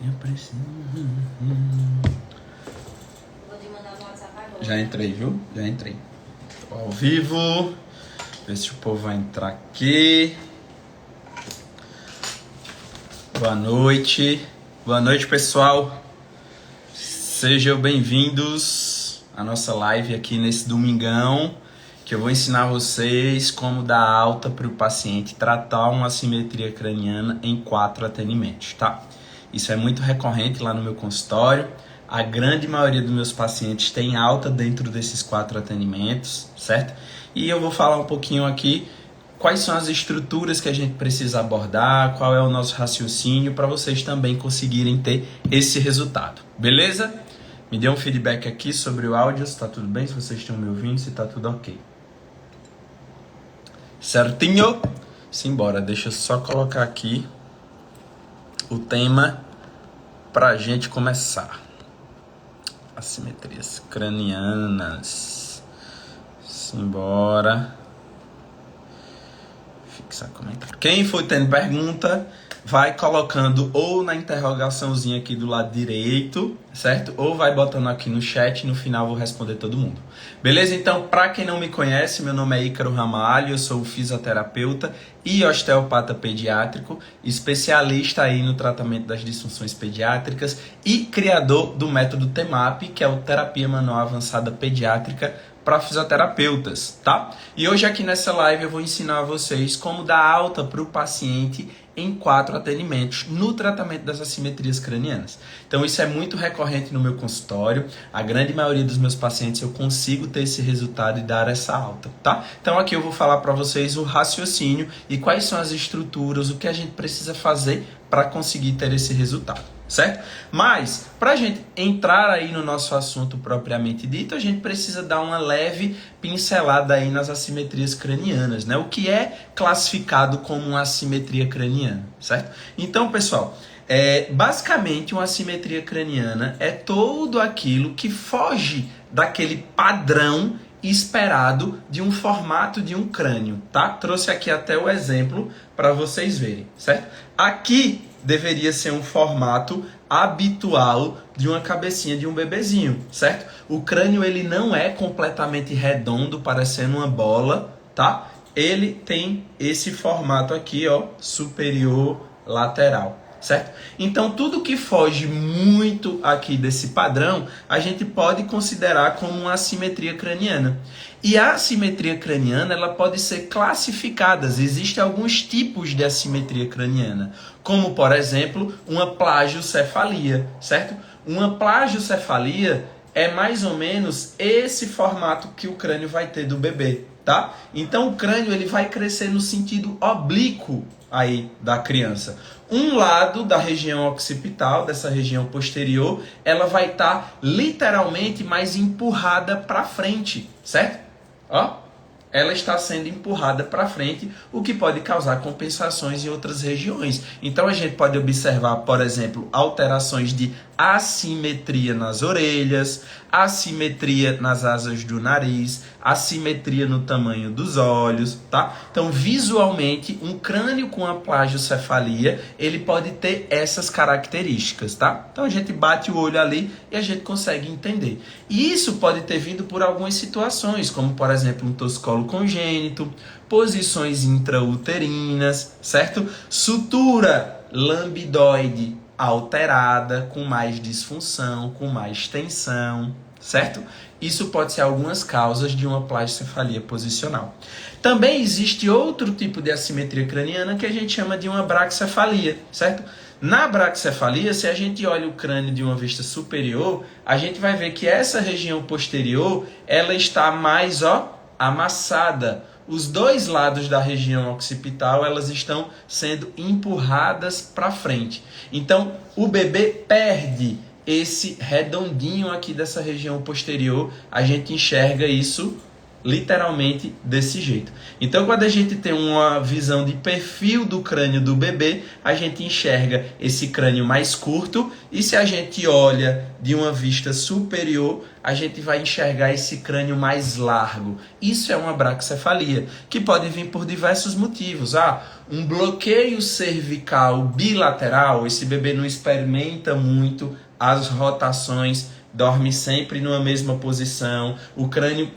Eu preciso. Vou te mandar no WhatsApp agora. Já entrei, viu? Já entrei. Tô ao vivo. Ver se o povo vai entrar aqui. Boa noite. Boa noite, pessoal. Sejam bem-vindos à nossa live aqui nesse domingão, que eu vou ensinar vocês como dar alta para o paciente tratar uma assimetria craniana em 4 atendimentos, tá? Isso é muito recorrente lá no meu consultório. A grande maioria dos meus pacientes tem alta dentro desses 4 atendimentos, certo? E eu vou falar um pouquinho aqui quais são as estruturas que a gente precisa abordar, qual é o nosso raciocínio para vocês também conseguirem ter esse resultado, beleza? Me dê um feedback aqui sobre o áudio, se está tudo bem, se vocês estão me ouvindo, se está tudo ok. Certinho? Simbora, deixa eu só colocar aqui o tema para a gente começar. Assimetrias cranianas. Simbora. Fixar comentário. Quem for tendo pergunta, vai colocando ou na interrogaçãozinha aqui do lado direito, certo? Ou vai botando aqui no chat e no final eu vou responder todo mundo. Beleza? Então, para quem não me conhece, meu nome é Ícaro Ramalho, eu sou fisioterapeuta e osteopata pediátrico, especialista aí no tratamento das disfunções pediátricas e criador do método TEMAP, que é o Terapia Manual Avançada Pediátrica para fisioterapeutas, tá? E hoje aqui nessa live eu vou ensinar a vocês como dar alta para o paciente em 4 atendimentos no tratamento das assimetrias cranianas. Então isso é muito recorrente no meu consultório. A grande maioria dos meus pacientes eu consigo ter esse resultado e dar essa alta, tá? Então aqui eu vou falar para vocês o raciocínio e quais são as estruturas, o que a gente precisa fazer para conseguir ter esse resultado, certo? Mas, para a gente entrar aí no nosso assunto propriamente dito, a gente precisa dar uma leve pincelada aí nas assimetrias cranianas, né? O que é classificado como uma assimetria craniana, certo? Então, pessoal, basicamente uma assimetria craniana é tudo aquilo que foge daquele padrão esperado de um formato de um crânio, tá? Trouxe aqui até o exemplo para vocês verem, certo? Aqui deveria ser um formato habitual de uma cabecinha de um bebezinho, certo? O crânio ele não é completamente redondo, parecendo uma bola, tá? Ele tem esse formato aqui, ó, superior lateral, certo? Então tudo que foge muito aqui desse padrão, a gente pode considerar como uma assimetria craniana. E a assimetria craniana, ela pode ser classificada. Existem alguns tipos de assimetria craniana, como por exemplo, uma plagiocefalia, certo? Uma plagiocefalia é mais ou menos esse formato que o crânio vai ter do bebê, tá? Então o crânio ele vai crescer no sentido oblíquo aí da criança. Um lado da região occipital, dessa região posterior, ela vai estar literalmente mais empurrada para frente, certo? Ó, ela está sendo empurrada para frente, o que pode causar compensações em outras regiões. Então a gente pode observar, por exemplo, alterações de assimetria nas orelhas, assimetria nas asas do nariz, assimetria no tamanho dos olhos, tá? Então, visualmente, um crânio com a plagiocefalia, ele pode ter essas características, tá? Então a gente bate o olho ali e a gente consegue entender. E isso pode ter vindo por algumas situações, como por exemplo, um torcicolo congênito, posições intrauterinas, certo? Sutura lambidoide alterada, com mais disfunção, com mais tensão, certo? Isso pode ser algumas causas de uma plagiocefalia posicional. Também existe outro tipo de assimetria craniana que a gente chama de uma braquicefalia, certo? Na braquicefalia, se a gente olha o crânio de uma vista superior, a gente vai ver que essa região posterior, ela está mais, amassada. Os dois lados da região occipital, elas estão sendo empurradas para frente. Então, o bebê perde esse redondinho aqui dessa região posterior. A gente enxerga isso literalmente desse jeito. Então, quando a gente tem uma visão de perfil do crânio do bebê, a gente enxerga esse crânio mais curto, e se a gente olha de uma vista superior, a gente vai enxergar esse crânio mais largo. Isso é uma braquicefalia, que pode vir por diversos motivos. Um bloqueio cervical bilateral, esse bebê não experimenta muito as rotações, dorme sempre numa mesma posição, o crânio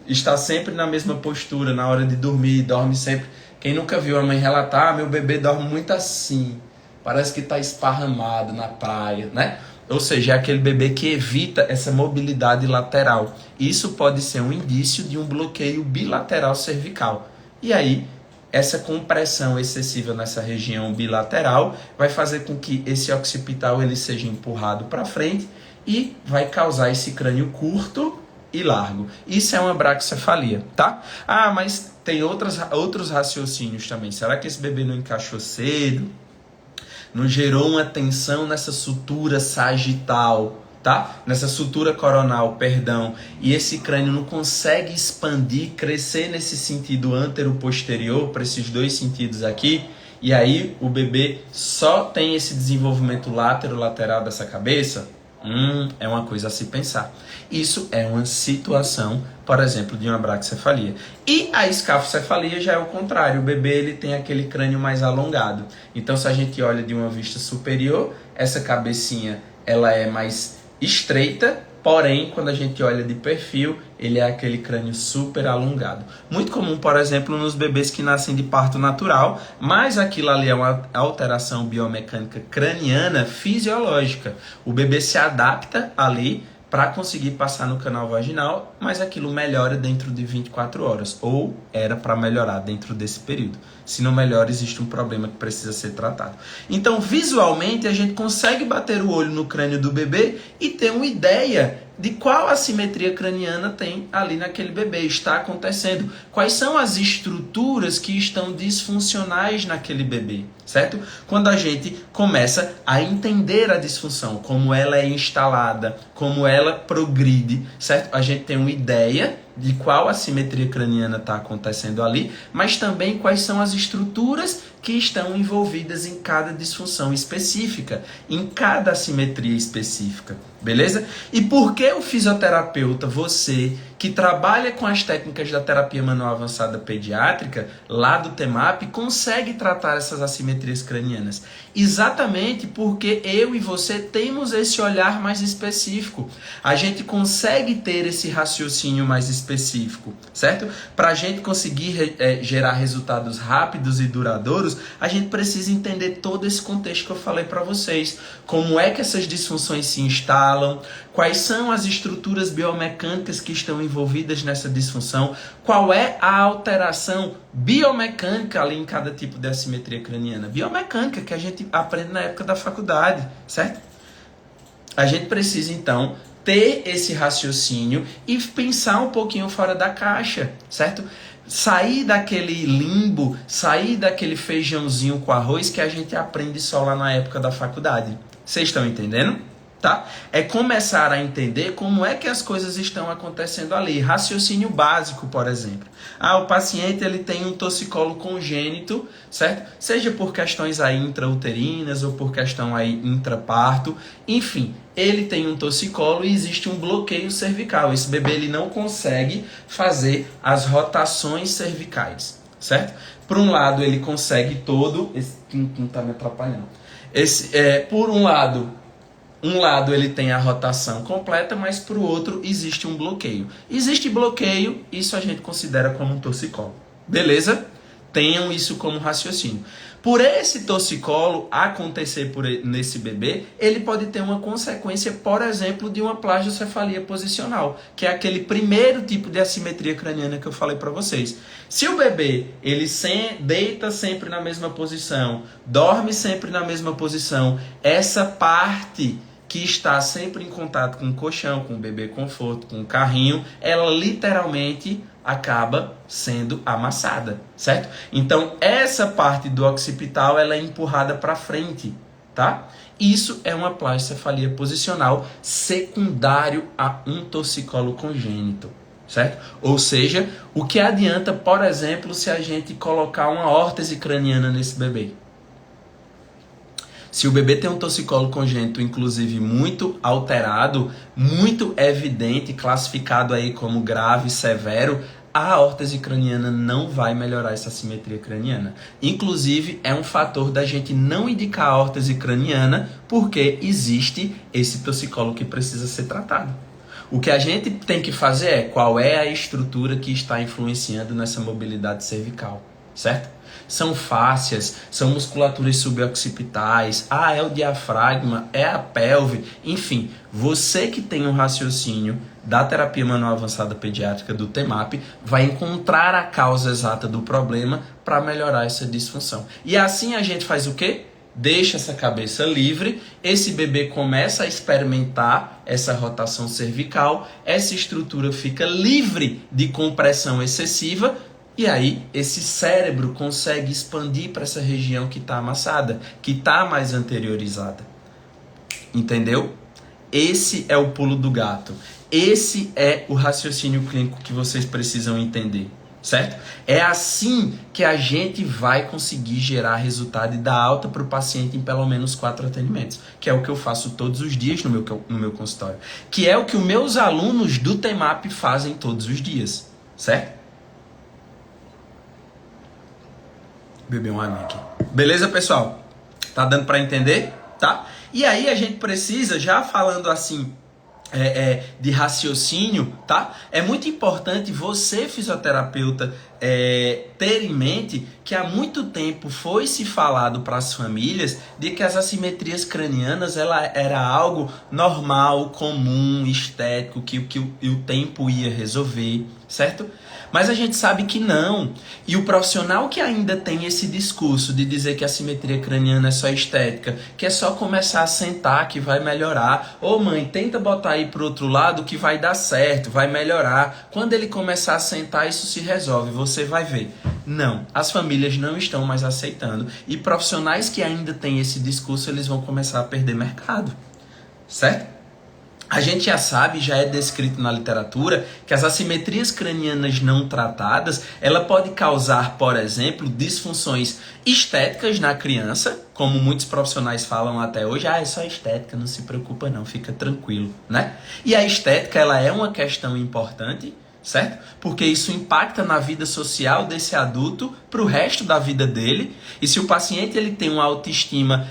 está sempre na mesma postura na hora de dormir, dorme sempre. Quem nunca viu a mãe relatar, meu bebê dorme muito assim, parece que está esparramado na praia, né? Ou seja, é aquele bebê que evita essa mobilidade lateral. Isso pode ser um indício de um bloqueio bilateral cervical. E aí, essa compressão excessiva nessa região bilateral vai fazer com que esse occipital ele seja empurrado para frente e vai causar esse crânio curto e largo. Isso é uma braquicefalia, tá? Mas tem outros raciocínios também. Será que esse bebê não encaixou cedo? Não gerou uma tensão nessa sutura sagital, tá? Nessa sutura coronal, perdão. E esse crânio não consegue expandir, crescer nesse sentido antero-posterior, para esses dois sentidos aqui. E aí o bebê só tem esse desenvolvimento lateral dessa cabeça? É uma coisa a se pensar. Isso é uma situação, por exemplo, de uma braquicefalia. E a escafocefalia já é o contrário. O bebê ele tem aquele crânio mais alongado. Então, se a gente olha de uma vista superior, essa cabecinha ela é mais estreita. Porém, quando a gente olha de perfil, ele é aquele crânio super alongado. Muito comum, por exemplo, nos bebês que nascem de parto natural, mas aquilo ali é uma alteração biomecânica craniana fisiológica. O bebê se adapta ali para conseguir passar no canal vaginal, mas aquilo melhora dentro de 24 horas, ou era para melhorar dentro desse período. Se não melhora, existe um problema que precisa ser tratado. Então, visualmente, a gente consegue bater o olho no crânio do bebê e ter uma ideia de qual assimetria craniana tem ali naquele bebê, está acontecendo. Quais são as estruturas que estão disfuncionais naquele bebê, certo? Quando a gente começa a entender a disfunção, como ela é instalada, como ela progride, certo? A gente tem uma ideia de qual assimetria craniana está acontecendo ali, mas também quais são as estruturas que estão envolvidas em cada disfunção específica, em cada assimetria específica, beleza? E por que o fisioterapeuta, você que trabalha com as técnicas da terapia manual avançada pediátrica, lá do TEMAP, consegue tratar essas assimetrias cranianas? Exatamente porque eu e você temos esse olhar mais específico. A gente consegue ter esse raciocínio mais específico, certo? Para a gente conseguir gerar resultados rápidos e duradouros, a gente precisa entender todo esse contexto que eu falei para vocês. Como é que essas disfunções se instalam, quais são as estruturas biomecânicas que estão envolvidas nessa disfunção, qual é a alteração biomecânica ali em cada tipo de assimetria craniana. Biomecânica que a gente aprende na época da faculdade, certo? A gente precisa, então, ter esse raciocínio e pensar um pouquinho fora da caixa, certo? Sair daquele limbo, sair daquele feijãozinho com arroz que a gente aprende só lá na época da faculdade. Vocês estão entendendo? Tá? É começar a entender como é que as coisas estão acontecendo ali. Raciocínio básico, por exemplo. O paciente ele tem um torcicolo congênito, certo? Seja por questões aí intrauterinas ou por questão aí intraparto. Enfim, ele tem um torcicolo e existe um bloqueio cervical. Esse bebê ele não consegue fazer as rotações cervicais, certo? Por um lado ele consegue todo... Esse não está me atrapalhando. Por um lado ele tem a rotação completa, mas para o outro existe um bloqueio. Existe bloqueio, isso a gente considera como um torcicolo. Beleza? Tenham isso como raciocínio. Por esse torcicolo acontecer nesse bebê, ele pode ter uma consequência, por exemplo, de uma plagiocefalia posicional, que é aquele primeiro tipo de assimetria craniana que eu falei para vocês. Se o bebê ele deita sempre na mesma posição, dorme sempre na mesma posição, essa parte que está sempre em contato com o colchão, com o bebê conforto, com o carrinho, ela literalmente acaba sendo amassada, certo? Então, essa parte do occipital, ela é empurrada para frente, tá? Isso é uma plagiocefalia posicional secundário a um torcicolo congênito, certo? Ou seja, o que adianta, por exemplo, se a gente colocar uma órtese craniana nesse bebê? Se o bebê tem um torcicolo congênito, inclusive, muito alterado, muito evidente, classificado aí como grave, severo, a órtese craniana não vai melhorar essa assimetria craniana. Inclusive, é um fator da gente não indicar a órtese craniana porque existe esse torcicolo que precisa ser tratado. O que a gente tem que fazer é qual é a estrutura que está influenciando nessa mobilidade cervical, certo? São fáscias, são musculaturas suboccipitalis, é o diafragma, é a pelve, enfim, você que tem um raciocínio da terapia manual avançada pediátrica do TEMAP vai encontrar a causa exata do problema para melhorar essa disfunção. E assim a gente faz o quê? Deixa essa cabeça livre, esse bebê começa a experimentar essa rotação cervical, essa estrutura fica livre de compressão excessiva e aí esse cérebro consegue expandir para essa região que está amassada, que está mais anteriorizada. Entendeu? Esse é o pulo do gato. Esse é o raciocínio clínico que vocês precisam entender. Certo? É assim que a gente vai conseguir gerar resultado e dar alta para o paciente em pelo menos 4 atendimentos, que é o que eu faço todos os dias no meu consultório, que é o que os meus alunos do TEMAP fazem todos os dias, certo? Beber uma água aqui. Beleza, pessoal? Tá dando para entender? Tá? E aí a gente precisa, já falando assim, de raciocínio, tá? É muito importante você, fisioterapeuta, ter em mente que há muito tempo foi se falado para as famílias de que as assimetrias cranianas era algo normal, comum, estético, que o tempo ia resolver, certo? Mas a gente sabe que não. E o profissional que ainda tem esse discurso de dizer que a assimetria craniana é só estética, que é só começar a sentar que vai melhorar. Ô mãe, tenta botar aí pro outro lado que vai dar certo, vai melhorar. Quando ele começar a sentar, isso se resolve, você vai ver. Não, as famílias não estão mais aceitando. E profissionais que ainda têm esse discurso, eles vão começar a perder mercado. Certo? A gente já sabe, já é descrito na literatura, que as assimetrias cranianas não tratadas, ela pode causar, por exemplo, disfunções estéticas na criança, como muitos profissionais falam até hoje, é só estética, não se preocupa não, fica tranquilo, né? E a estética, ela é uma questão importante, certo? Porque isso impacta na vida social desse adulto para o resto da vida dele. E se o paciente ele tem uma autoestima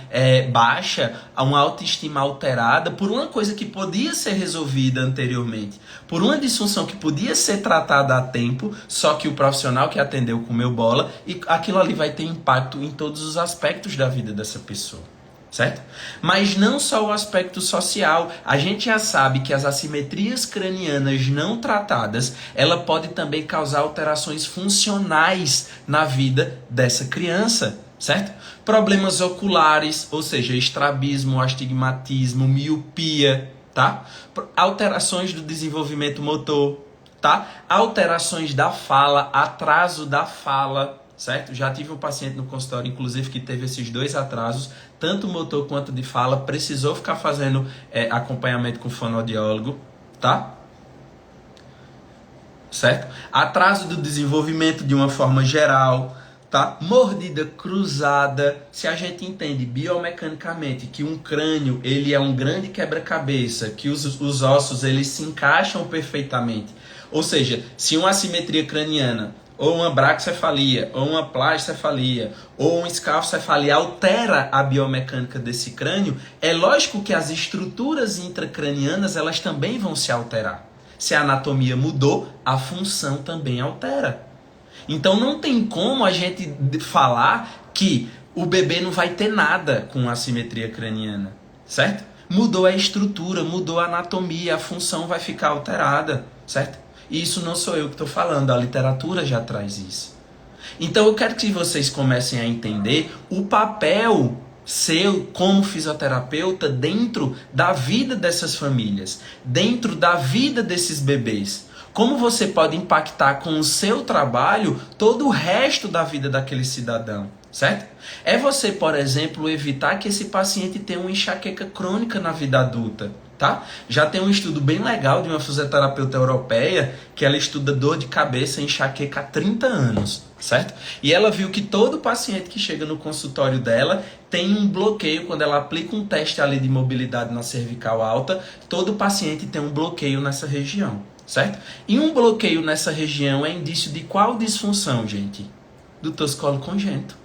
baixa, uma autoestima alterada por uma coisa que podia ser resolvida anteriormente, por uma disfunção que podia ser tratada a tempo, só que o profissional que atendeu comeu bola, e aquilo ali vai ter impacto em todos os aspectos da vida dessa pessoa. Certo? Mas não só o aspecto social, a gente já sabe que as assimetrias cranianas não tratadas, ela pode também causar alterações funcionais na vida dessa criança, certo? Problemas oculares, ou seja, estrabismo, astigmatismo, miopia, tá? Alterações do desenvolvimento motor, tá? Alterações da fala, atraso da fala, certo? Já tive um paciente no consultório, inclusive, que teve esses 2 atrasos, tanto motor quanto de fala, precisou ficar fazendo acompanhamento com fonoaudiólogo, tá? Certo? Atraso do desenvolvimento de uma forma geral, tá? Mordida cruzada. Se a gente entende biomecanicamente que um crânio, ele é um grande quebra-cabeça, que os ossos, eles se encaixam perfeitamente. Ou seja, se uma assimetria craniana ou uma braquicefalia, ou uma plagicefalia, ou uma escalocefalia altera a biomecânica desse crânio, é lógico que as estruturas intracranianas elas também vão se alterar. Se a anatomia mudou, a função também altera. Então não tem como a gente falar que o bebê não vai ter nada com assimetria craniana, certo? Mudou a estrutura, mudou a anatomia, a função vai ficar alterada, certo? E isso não sou eu que estou falando, a literatura já traz isso. Então eu quero que vocês comecem a entender o papel seu como fisioterapeuta dentro da vida dessas famílias, dentro da vida desses bebês. Como você pode impactar com o seu trabalho todo o resto da vida daquele cidadão, certo? É você, por exemplo, evitar que esse paciente tenha uma enxaqueca crônica na vida adulta. tá? Já tem um estudo bem legal de uma fisioterapeuta europeia que ela estuda dor de cabeça e enxaqueca há 30 anos, certo? E ela viu que todo paciente que chega no consultório dela tem um bloqueio, quando ela aplica um teste ali de mobilidade na cervical alta, todo paciente tem um bloqueio nessa região, certo? E um bloqueio nessa região é indício de qual disfunção, gente? Do torcicolo congênito,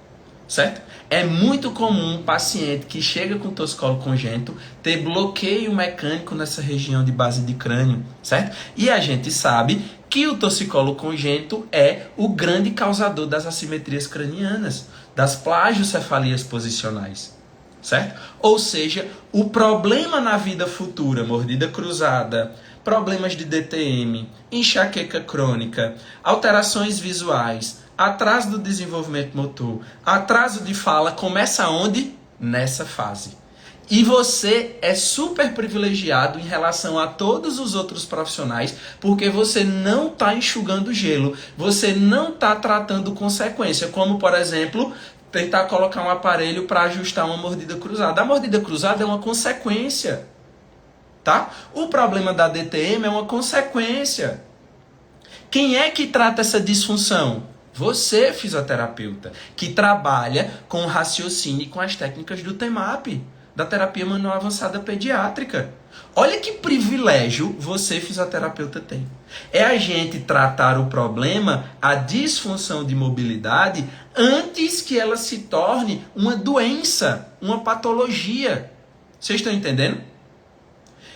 certo? É muito comum um paciente que chega com torcicolo congênito ter bloqueio mecânico nessa região de base de crânio, certo? E a gente sabe que o torcicolo congênito é o grande causador das assimetrias cranianas, das plagiocefalias posicionais, certo? Ou seja, o problema na vida futura, mordida cruzada, problemas de DTM, enxaqueca crônica, alterações visuais, atraso do desenvolvimento motor, atraso de fala, começa onde? Nessa fase. E você é super privilegiado em relação a todos os outros profissionais, porque você não está enxugando gelo, você não está tratando consequência, como, por exemplo, tentar colocar um aparelho para ajustar uma mordida cruzada. A mordida cruzada é uma consequência, tá? O problema da DTM é uma consequência. Quem é que trata essa disfunção? Você, fisioterapeuta, que trabalha com o raciocínio e com as técnicas do TEMAP, da terapia manual avançada pediátrica. Olha que privilégio você, fisioterapeuta, tem. É a gente tratar o problema, a disfunção de mobilidade, antes que ela se torne uma doença, uma patologia. Vocês estão entendendo?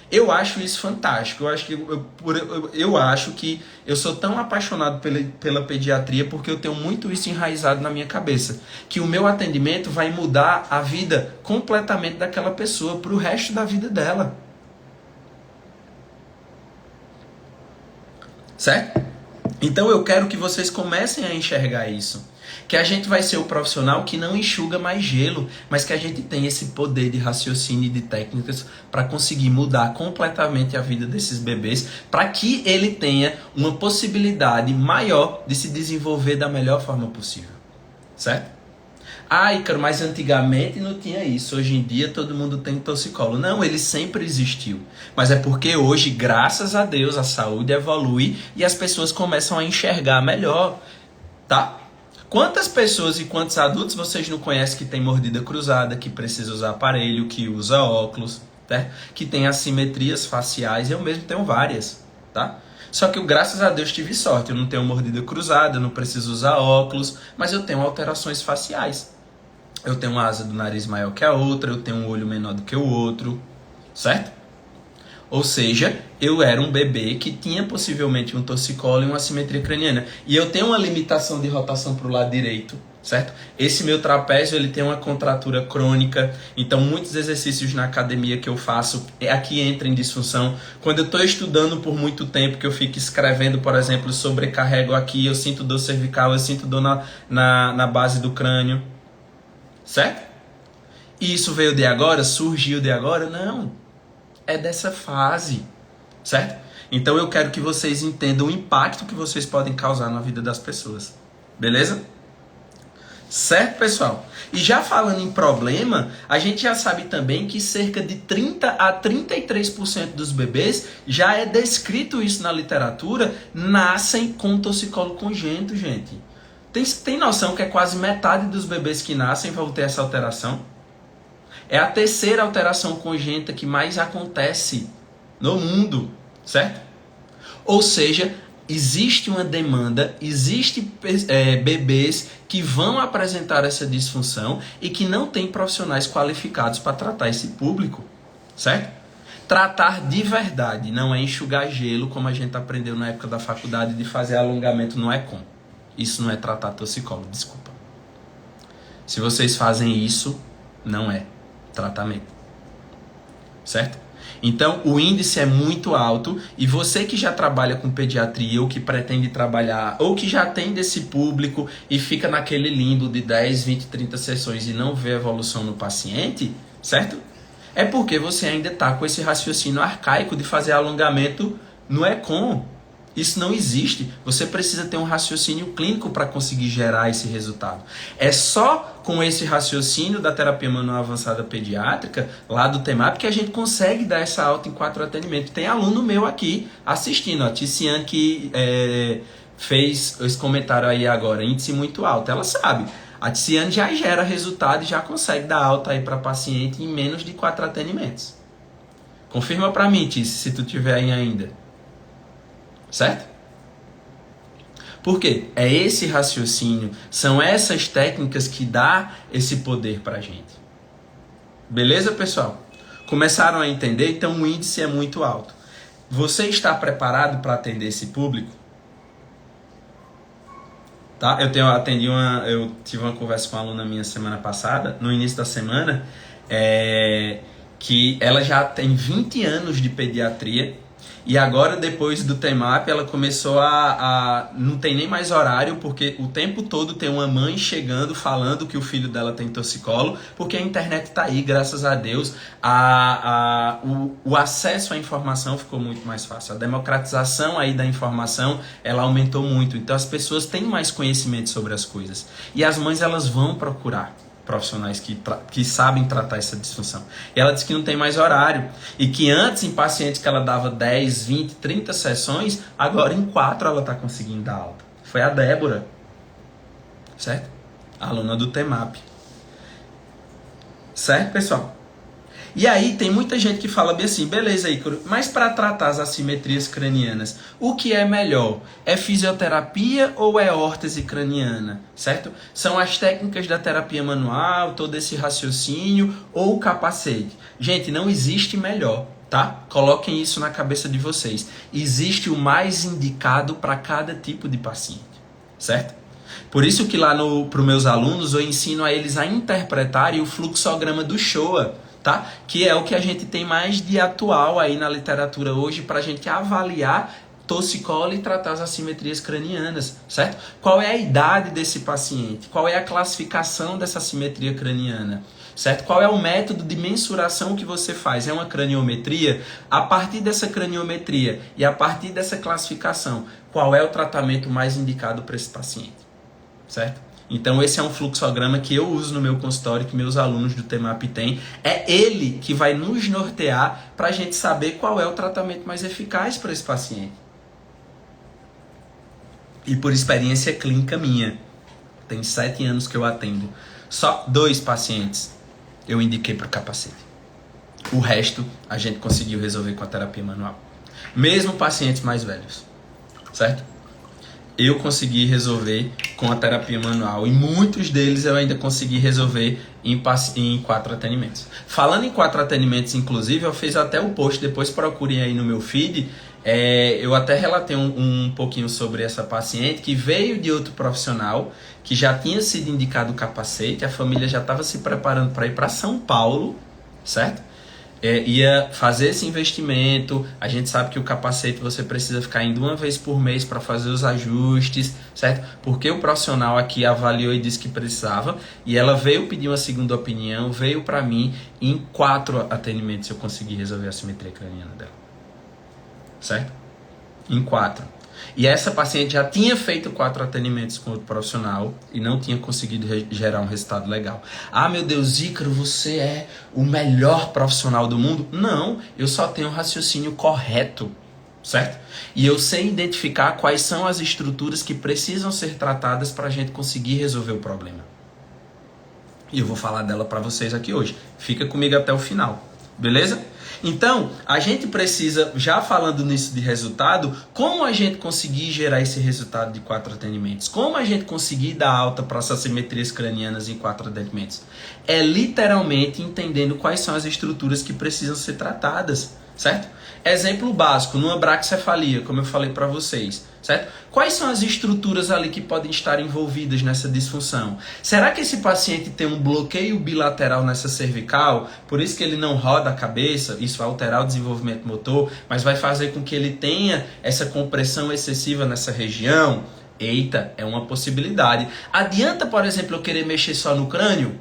Eu acho isso fantástico. Eu acho que eu sou tão apaixonado pela pediatria porque eu tenho muito isso enraizado na minha cabeça. Que o meu atendimento vai mudar a vida completamente daquela pessoa para o resto da vida dela. Certo? Então eu quero que vocês comecem a enxergar isso. Que a gente vai ser o profissional que não enxuga mais gelo, mas que a gente tem esse poder de raciocínio e de técnicas para conseguir mudar completamente a vida desses bebês, para que ele tenha uma possibilidade maior de se desenvolver da melhor forma possível. Certo? Ah, Ícaro, mas antigamente não tinha isso. Hoje em dia todo mundo tem torcicolo. Não, ele sempre existiu. Mas é porque hoje, graças a Deus, a saúde evolui e as pessoas começam a enxergar melhor. Tá? Quantas pessoas e quantos adultos vocês não conhecem que tem mordida cruzada, que precisa usar aparelho, que usa óculos, né? Que tem assimetrias faciais? Eu mesmo tenho várias, tá? Só que eu, graças a Deus, tive sorte. Eu não tenho mordida cruzada, eu não preciso usar óculos, mas eu tenho alterações faciais. Eu tenho uma asa do nariz maior que a outra, eu tenho um olho menor do que o outro, certo? Ou seja, eu era um bebê que tinha possivelmente um torcicolo e uma assimetria craniana. E eu tenho uma limitação de rotação para o lado direito, certo? Esse meu trapézio, ele tem uma contratura crônica. Então, muitos exercícios na academia que eu faço, aqui entra em disfunção. Quando eu estou estudando por muito tempo, que eu fico escrevendo, por exemplo, sobrecarrego aqui, eu sinto dor cervical, eu sinto dor na base do crânio, certo? E isso veio de agora? Surgiu de agora? Não. É dessa fase, certo? Então eu quero que vocês entendam o impacto que vocês podem causar na vida das pessoas. Beleza? Certo, pessoal? E já falando em problema, a gente já sabe também que cerca de 30 a 33% dos bebês, já é descrito isso na literatura, nascem com torcicolo congênito, gente. Tem noção que é quase metade dos bebês que nascem vão ter essa alteração? É a terceira alteração congênita que mais acontece no mundo, certo? Ou seja, existe uma demanda, existe bebês que vão apresentar essa disfunção e que não tem profissionais qualificados para tratar esse público, certo? Tratar de verdade, não é enxugar gelo, como a gente aprendeu na época da faculdade de fazer alongamento no ECOM. Isso não é tratar torcicolo, desculpa. Se vocês fazem isso, não é tratamento, certo? Então o índice é muito alto e você que já trabalha com pediatria ou que pretende trabalhar ou que já tem desse público e fica naquele limbo de 10, 20, 30 sessões e não vê evolução no paciente, certo? É porque você ainda está com esse raciocínio arcaico de fazer alongamento no ECOM. Isso não existe. Você precisa ter um raciocínio clínico para conseguir gerar esse resultado. É só com esse raciocínio da terapia manual avançada pediátrica, lá do TEMAP, que a gente consegue dar essa alta em 4 atendimentos. Tem aluno meu aqui assistindo, a Ticiane que fez esse comentário aí agora, índice muito alto, ela sabe. A Ticiane já gera resultado e já consegue dar alta aí para paciente em menos de 4 atendimentos. Confirma para mim, Tici, se tu tiver aí ainda. Certo? Por quê? É esse raciocínio, são essas técnicas que dá esse poder pra gente. Beleza, pessoal? Começaram a entender? Então o índice é muito alto. Você está preparado para atender esse público? Tá? Eu tive uma conversa com uma aluna minha semana passada, no início da semana, que ela já tem 20 anos de pediatria. E agora, depois do TEMAP, ela começou não tem nem mais horário, porque o tempo todo tem uma mãe chegando, falando que o filho dela tem torcicolo, porque a internet está aí, graças a Deus. O acesso à informação ficou muito mais fácil. A democratização aí da informação, ela aumentou muito. Então, as pessoas têm mais conhecimento sobre as coisas. E as mães, elas vão procurar profissionais que sabem tratar essa disfunção. E ela disse que não tem mais horário. E que antes, em pacientes que ela dava 10, 20, 30 sessões, agora em 4 ela está conseguindo dar alta. Foi a Débora. Certo? A aluna do TEMAP. Certo, pessoal? E aí tem muita gente que fala bem assim, beleza, Ícaro, mas para tratar as assimetrias cranianas, o que é melhor? É fisioterapia ou é órtese craniana? Certo? São as técnicas da terapia manual, todo esse raciocínio ou o capacete? Gente, não existe melhor, tá? Coloquem isso na cabeça de vocês. Existe o mais indicado para cada tipo de paciente, certo? Por isso que lá para os meus alunos eu ensino a eles a interpretarem o fluxograma do Shoah, tá? Que é o que a gente tem mais de atual aí na literatura hoje para a gente avaliar torcicolo e tratar as assimetrias cranianas, certo? Qual é a idade desse paciente? Qual é a classificação dessa assimetria craniana? Certo? Qual é o método de mensuração que você faz? É uma craniometria? A partir dessa craniometria e a partir dessa classificação, qual é o tratamento mais indicado para esse paciente? Certo? Então esse é um fluxograma que eu uso no meu consultório, que meus alunos do TEMAP têm. É ele que vai nos nortear para a gente saber qual é o tratamento mais eficaz para esse paciente. E por experiência clínica minha, tem 7 anos que eu atendo, só 2 pacientes eu indiquei para o capacete. O resto a gente conseguiu resolver com a terapia manual. Mesmo pacientes mais velhos, certo? Eu consegui resolver com a terapia manual e muitos deles eu ainda consegui resolver em 4 atendimentos. Falando em 4 atendimentos, inclusive, eu fiz até o post, depois procurem aí no meu feed, eu até relatei um pouquinho sobre essa paciente que veio de outro profissional, que já tinha sido indicado o capacete, a família já estava se preparando para ir para São Paulo, certo? Ia fazer esse investimento. A gente sabe que o capacete você precisa ficar indo uma vez por mês para fazer os ajustes, certo? Porque o profissional aqui avaliou e disse que precisava, e ela veio pedir uma segunda opinião, veio para mim, e em 4 atendimentos eu consegui resolver a simetria craniana dela, certo? Em 4. E essa paciente já tinha feito 4 atendimentos com outro profissional e não tinha conseguido gerar um resultado legal. Ah, meu Deus, Ícaro, você é o melhor profissional do mundo? Não, eu só tenho um raciocínio correto, certo? E eu sei identificar quais são as estruturas que precisam ser tratadas para a gente conseguir resolver o problema. E eu vou falar dela para vocês aqui hoje. Fica comigo até o final, beleza? Então, a gente precisa, já falando nisso de resultado, como a gente conseguir gerar esse resultado de 4 atendimentos? Como a gente conseguir dar alta para essas simetrias cranianas em 4 atendimentos? É literalmente entendendo quais são as estruturas que precisam ser tratadas, certo? Exemplo básico, numa braquicefalia, como eu falei para vocês, certo? Quais são as estruturas ali que podem estar envolvidas nessa disfunção? Será que esse paciente tem um bloqueio bilateral nessa cervical, por isso que ele não roda a cabeça, isso vai alterar o desenvolvimento motor, mas vai fazer com que ele tenha essa compressão excessiva nessa região? Eita, é uma possibilidade. Adianta, por exemplo, eu querer mexer só no crânio?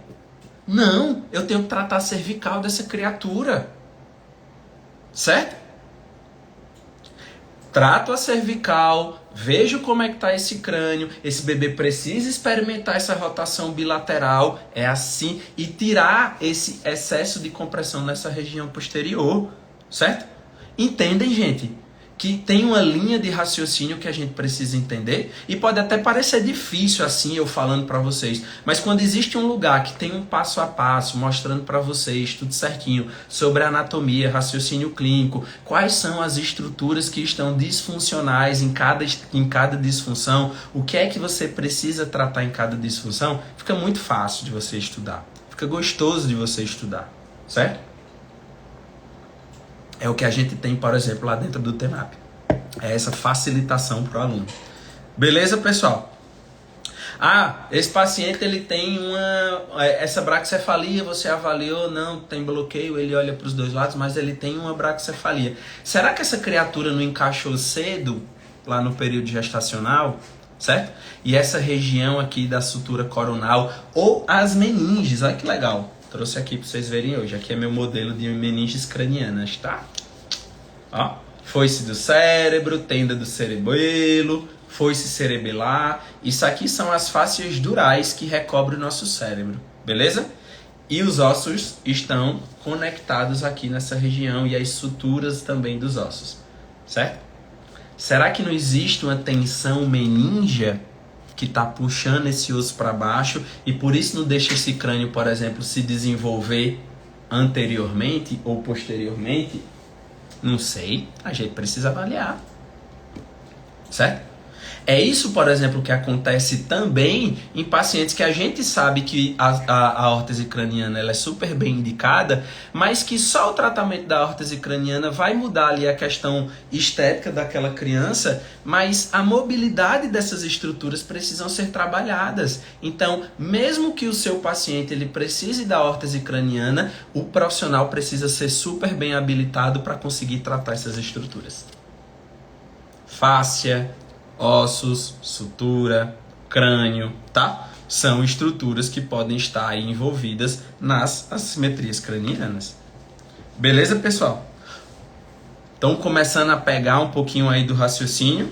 Não, eu tenho que tratar a cervical dessa criatura, certo? trato a cervical, vejo como é que está esse crânio, esse bebê precisa experimentar essa rotação bilateral, é assim, e tirar esse excesso de compressão nessa região posterior, certo? Entendem, gente? Que tem uma linha de raciocínio que a gente precisa entender, e pode até parecer difícil assim eu falando para vocês, mas quando existe um lugar que tem um passo a passo mostrando para vocês tudo certinho sobre a anatomia, raciocínio clínico, quais são as estruturas que estão disfuncionais em cada disfunção, o que é que você precisa tratar em cada disfunção, fica muito fácil de você estudar, fica gostoso de você estudar, certo? É o que a gente tem, por exemplo, lá dentro do TEMAP. É essa facilitação para o aluno. Beleza, pessoal? Esse paciente ele tem essa braquicefalia, você avaliou, não, tem bloqueio, ele olha para os dois lados, mas ele tem uma braquicefalia. Será que essa criatura não encaixou cedo, lá no período gestacional, certo? E essa região aqui da sutura coronal, ou as meninges, olha que legal. Trouxe aqui para vocês verem hoje. Aqui é meu modelo de meninges cranianas, tá? Ó, foice do cérebro, tenda do cerebelo, foice cerebelar. Isso aqui são as fáscias durais que recobrem o nosso cérebro, beleza? E os ossos estão conectados aqui nessa região e as suturas também dos ossos, certo? Será que não existe uma tensão meníngia que está puxando esse osso para baixo e por isso não deixa esse crânio, por exemplo, se desenvolver anteriormente ou posteriormente? Não sei, a gente precisa avaliar, certo? É isso, por exemplo, que acontece também em pacientes que a gente sabe que a órtese craniana ela é super bem indicada, mas que só o tratamento da órtese craniana vai mudar ali a questão estética daquela criança, mas a mobilidade dessas estruturas precisam ser trabalhadas. Então, mesmo que o seu paciente ele precise da órtese craniana, o profissional precisa ser super bem habilitado para conseguir tratar essas estruturas. Fáscia, ossos, sutura, crânio, tá? São estruturas que podem estar aí envolvidas nas assimetrias cranianas. Beleza, pessoal? Estão começando a pegar um pouquinho aí do raciocínio,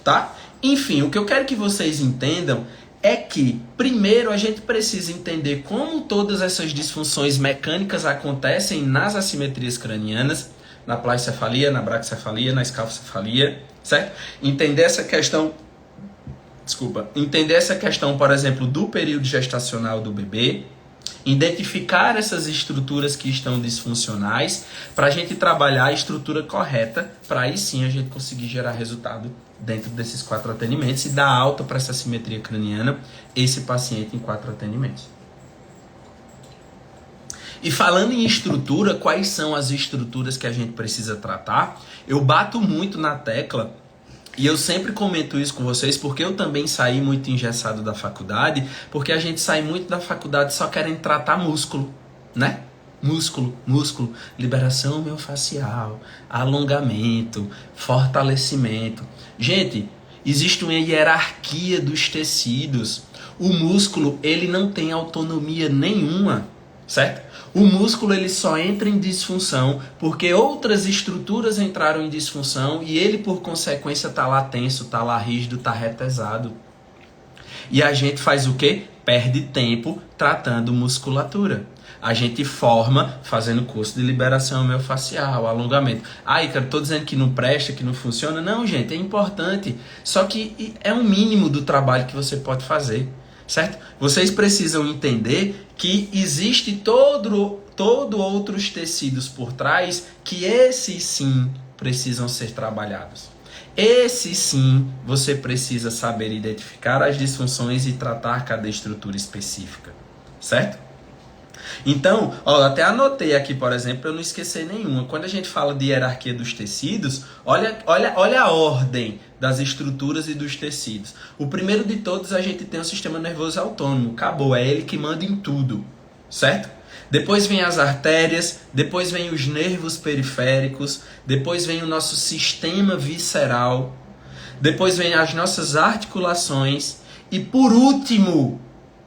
tá? Enfim, o que eu quero que vocês entendam é que, primeiro, a gente precisa entender como todas essas disfunções mecânicas acontecem nas assimetrias cranianas, na plagicefalia, na braquicefalia, na escalfocefalia, certo? Entender essa questão, por exemplo, do período gestacional do bebê, identificar essas estruturas que estão disfuncionais, para a gente trabalhar a estrutura correta, para aí sim a gente conseguir gerar resultado dentro desses 4 atendimentos e dar alta para essa assimetria craniana, esse paciente em 4 atendimentos. E falando em estrutura, quais são as estruturas que a gente precisa tratar? Eu bato muito na tecla, e eu sempre comento isso com vocês, porque eu também saí muito engessado da faculdade, porque a gente sai muito da faculdade só querendo tratar músculo, né? Músculo, liberação miofascial, alongamento, fortalecimento. Gente, existe uma hierarquia dos tecidos. O músculo, ele não tem autonomia nenhuma, certo? O músculo ele só entra em disfunção porque outras estruturas entraram em disfunção e ele, por consequência, está lá tenso, está lá rígido, está retesado. E a gente faz o quê? Perde tempo tratando musculatura. A gente forma fazendo curso de liberação miofascial, alongamento. Ícaro, estou dizendo que não presta, que não funciona. Não, gente, é importante. Só que é um mínimo do trabalho que você pode fazer. Certo? Vocês precisam entender que existe todo outros tecidos por trás que esses sim precisam ser trabalhados. Esses sim você precisa saber identificar as disfunções e tratar cada estrutura específica. Certo? Então, até anotei aqui, por exemplo, para eu não esquecer nenhuma. Quando a gente fala de hierarquia dos tecidos, olha a ordem das estruturas e dos tecidos. O primeiro de todos, a gente tem o sistema nervoso autônomo. Acabou, é ele que manda em tudo, certo? Depois vem as artérias, depois vem os nervos periféricos, depois vem o nosso sistema visceral, depois vem as nossas articulações e, por último,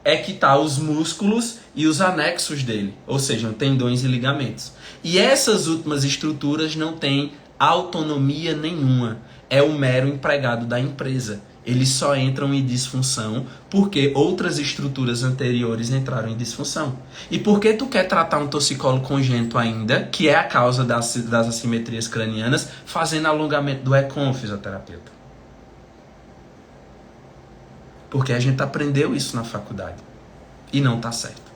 é que tá os músculos e os anexos dele, ou seja, tendões e ligamentos. E essas últimas estruturas não têm autonomia nenhuma. É o mero empregado da empresa. Eles só entram em disfunção porque outras estruturas anteriores entraram em disfunção. E por que tu quer tratar um torcicolo congênito ainda, que é a causa das assimetrias cranianas, fazendo alongamento do ECOM, fisioterapeuta? Porque a gente aprendeu isso na faculdade. E não tá certo.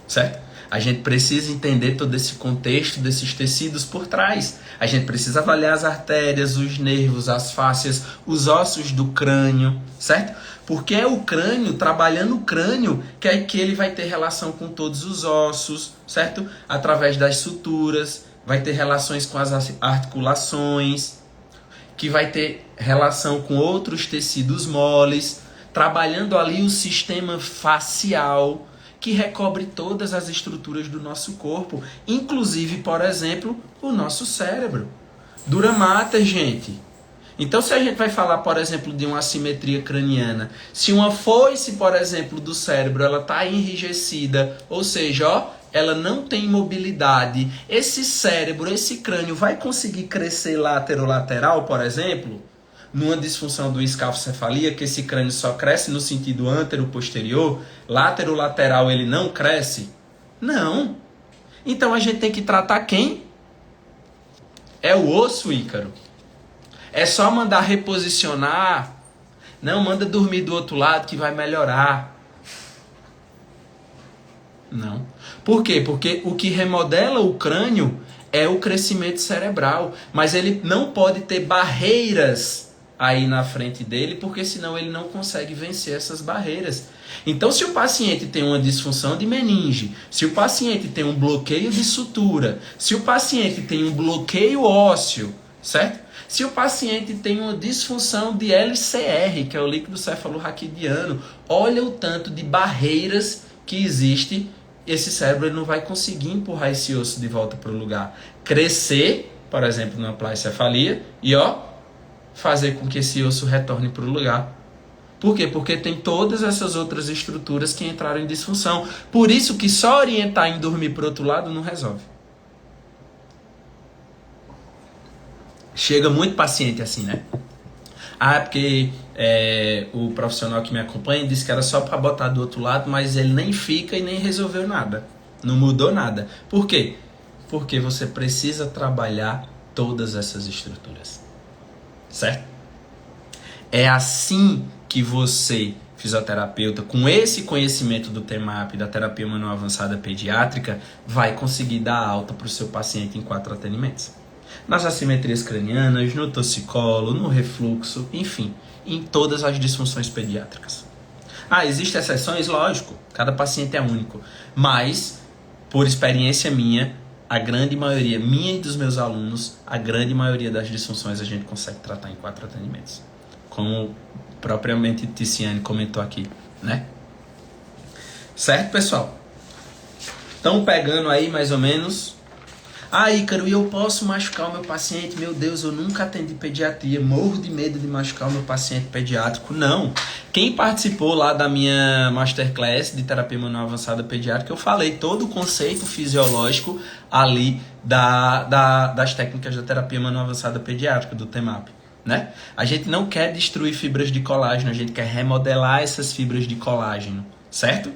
Certo? A gente precisa entender todo esse contexto desses tecidos por trás. A gente precisa avaliar as artérias, os nervos, as fáscias, os ossos do crânio, certo? Porque é o crânio, trabalhando o crânio, que ele vai ter relação com todos os ossos, certo? Através das suturas, vai ter relações com as articulações, que vai ter relação com outros tecidos moles, trabalhando ali o sistema facial, que recobre todas as estruturas do nosso corpo, inclusive, por exemplo, o nosso cérebro. Dura mater, gente. Então, se a gente vai falar, por exemplo, de uma assimetria craniana, se uma foice, por exemplo, do cérebro, ela está enrijecida, ou seja, ó, ela não tem mobilidade, esse cérebro, esse crânio vai conseguir crescer laterolateral, por exemplo? Numa disfunção do escafocefalia, que esse crânio só cresce no sentido antero-posterior, laterolateral ele não cresce? Não. Então a gente tem que tratar quem? É o osso, Ícaro. É só mandar reposicionar. Não, manda dormir do outro lado que vai melhorar. Não. Por quê? Porque o que remodela o crânio é o crescimento cerebral. Mas ele não pode ter barreiras aí na frente dele, porque senão ele não consegue vencer essas barreiras. Então, se o paciente tem uma disfunção de meninge, se o paciente tem um bloqueio de sutura, se o paciente tem um bloqueio ósseo, certo? Se o paciente tem uma disfunção de LCR, que é o líquido cefalorraquidiano, olha o tanto de barreiras que existe, esse cérebro ele não vai conseguir empurrar esse osso de volta para o lugar. Crescer, por exemplo, numa placencefalia, e ó, fazer com que esse osso retorne para o lugar. Por quê? Porque tem todas essas outras estruturas que entraram em disfunção. Por isso que só orientar em dormir para o outro lado não resolve. Chega muito paciente assim, né? Ah, porque o profissional que me acompanha disse que era só para botar do outro lado, mas ele nem fica e nem resolveu nada. Não mudou nada. Por quê? Porque você precisa trabalhar todas essas estruturas. Certo? É assim que você, fisioterapeuta, com esse conhecimento do TEMAP, da terapia manual avançada pediátrica, vai conseguir dar alta para o seu paciente em 4 atendimentos. Nas assimetrias cranianas, no torcicolo, no refluxo, enfim, em todas as disfunções pediátricas. Ah, existem exceções? Lógico, cada paciente é único. Mas, por experiência minha, a grande maioria, minha e dos meus alunos, a grande maioria das disfunções a gente consegue tratar em 4 atendimentos. Como propriamente Ticiane comentou aqui, né? Certo, pessoal? Estão pegando aí mais ou menos? Ah, Ícaro, e eu posso machucar o meu paciente? Meu Deus, eu nunca atendi pediatria, morro de medo de machucar o meu paciente pediátrico. Não. Quem participou lá da minha masterclass de terapia manual avançada pediátrica, eu falei todo o conceito fisiológico ali das técnicas da terapia manual avançada pediátrica, do TEMAP, né? A gente não quer destruir fibras de colágeno, a gente quer remodelar essas fibras de colágeno, certo?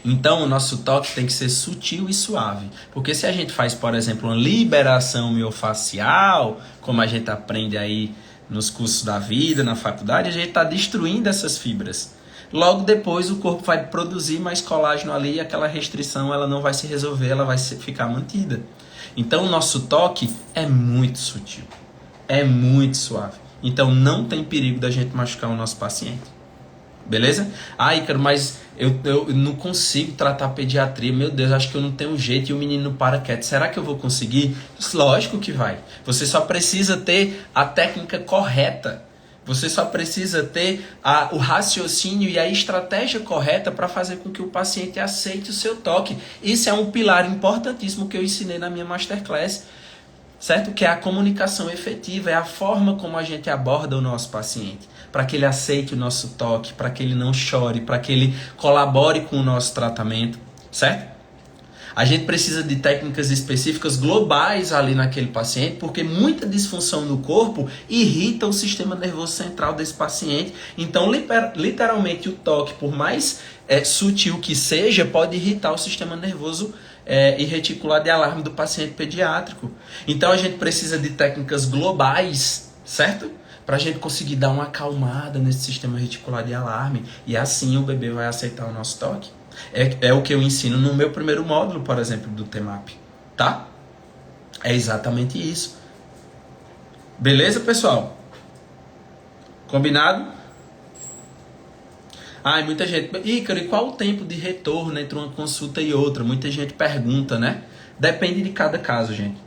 Então, o nosso toque tem que ser sutil e suave. Porque se a gente faz, por exemplo, uma liberação miofacial, como a gente aprende aí nos cursos da vida, na faculdade, a gente está destruindo essas fibras. Logo depois, o corpo vai produzir mais colágeno ali e aquela restrição ela não vai se resolver, ela vai ficar mantida. Então, o nosso toque é muito sutil, é muito suave. Então, não tem perigo da gente machucar o nosso paciente. Beleza? Ah, Ícaro, mas eu não consigo tratar pediatria. Meu Deus, acho que eu não tenho jeito e o menino não para quieto. Será que eu vou conseguir? Lógico que vai. Você só precisa ter a técnica correta. Você só precisa ter o raciocínio e a estratégia correta para fazer com que o paciente aceite o seu toque. Isso é um pilar importantíssimo que eu ensinei na minha masterclass. Certo? Que é a comunicação efetiva, é a forma como a gente aborda o nosso paciente, para que ele aceite o nosso toque, para que ele não chore, para que ele colabore com o nosso tratamento, certo? A gente precisa de técnicas específicas globais ali naquele paciente, porque muita disfunção no corpo irrita o sistema nervoso central desse paciente. Então, literalmente, o toque, por mais sutil que seja, pode irritar o sistema nervoso e reticular de alarme do paciente pediátrico. Então, a gente precisa de técnicas globais, certo? Para a gente conseguir dar uma acalmada nesse sistema reticular de alarme. E assim o bebê vai aceitar o nosso toque. É o que eu ensino no meu primeiro módulo, por exemplo, do TEMAP. Tá? É exatamente isso. Beleza, pessoal? Combinado? E muita gente... Ícaro, e qual o tempo de retorno entre uma consulta e outra? Muita gente pergunta, né? Depende de cada caso, gente.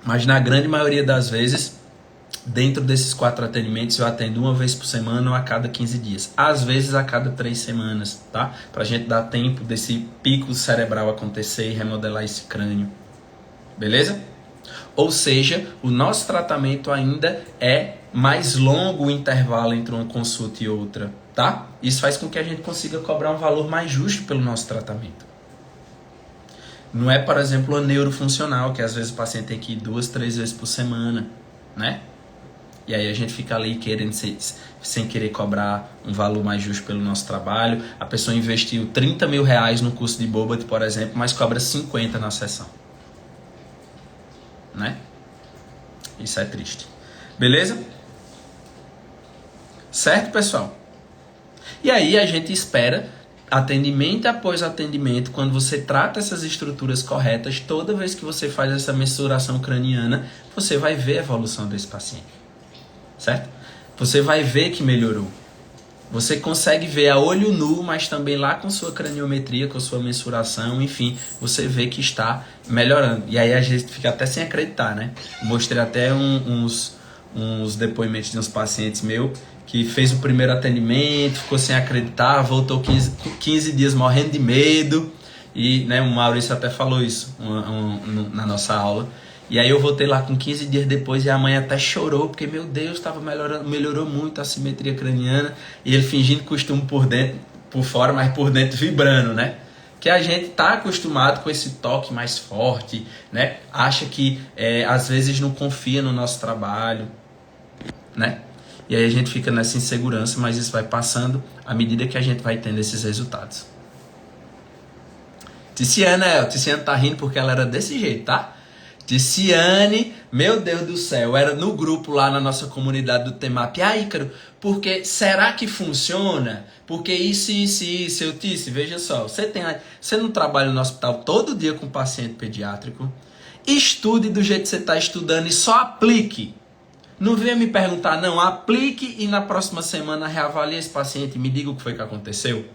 Mas na grande maioria das vezes... Dentro desses 4 atendimentos eu atendo uma vez por semana ou a cada 15 dias. Às vezes a cada 3 semanas, tá? Pra gente dar tempo desse pico cerebral acontecer e remodelar esse crânio. Beleza? Ou seja, o nosso tratamento ainda é mais longo o intervalo entre uma consulta e outra, tá? Isso faz com que a gente consiga cobrar um valor mais justo pelo nosso tratamento. Não é, por exemplo, a neurofuncional, que às vezes o paciente tem que ir 2, 3 vezes por semana, né? E aí a gente fica ali querendo sem querer cobrar um valor mais justo pelo nosso trabalho. A pessoa investiu 30 mil reais no curso de Bobat, por exemplo, mas cobra 50 na sessão. Né? Isso é triste. Beleza? Certo, pessoal? E aí a gente espera, atendimento após atendimento, quando você trata essas estruturas corretas, toda vez que você faz essa mensuração craniana, você vai ver a evolução desse paciente. Certo? Você vai ver que melhorou. Você consegue ver a olho nu, mas também lá com sua craniometria, com sua mensuração, enfim, você vê que está melhorando. E aí a gente fica até sem acreditar, né? Mostrei até uns depoimentos de uns pacientes meus que fez o primeiro atendimento, ficou sem acreditar, voltou 15 dias morrendo de medo. E né, o Maurício até falou isso na nossa aula. E aí eu voltei lá com 15 dias depois e a mãe até chorou, porque, meu Deus, estava melhorou muito a simetria craniana. E ele fingindo costume por dentro, por fora, mas por dentro vibrando, né? Que a gente tá acostumado com esse toque mais forte, né? Acha que, às vezes, não confia no nosso trabalho, né? E aí a gente fica nessa insegurança, mas isso vai passando à medida que a gente vai tendo esses resultados. Tiziana tá rindo porque ela era desse jeito, tá? Ticiane, meu Deus do céu, era no grupo lá na nossa comunidade do TEMAP. Ícaro, porque será que funciona? Porque isso, eu disse, veja só, você não trabalha no hospital todo dia com paciente pediátrico, estude do jeito que você está estudando e só aplique. Não venha me perguntar, não, aplique e na próxima semana reavalie esse paciente e me diga o que foi que aconteceu.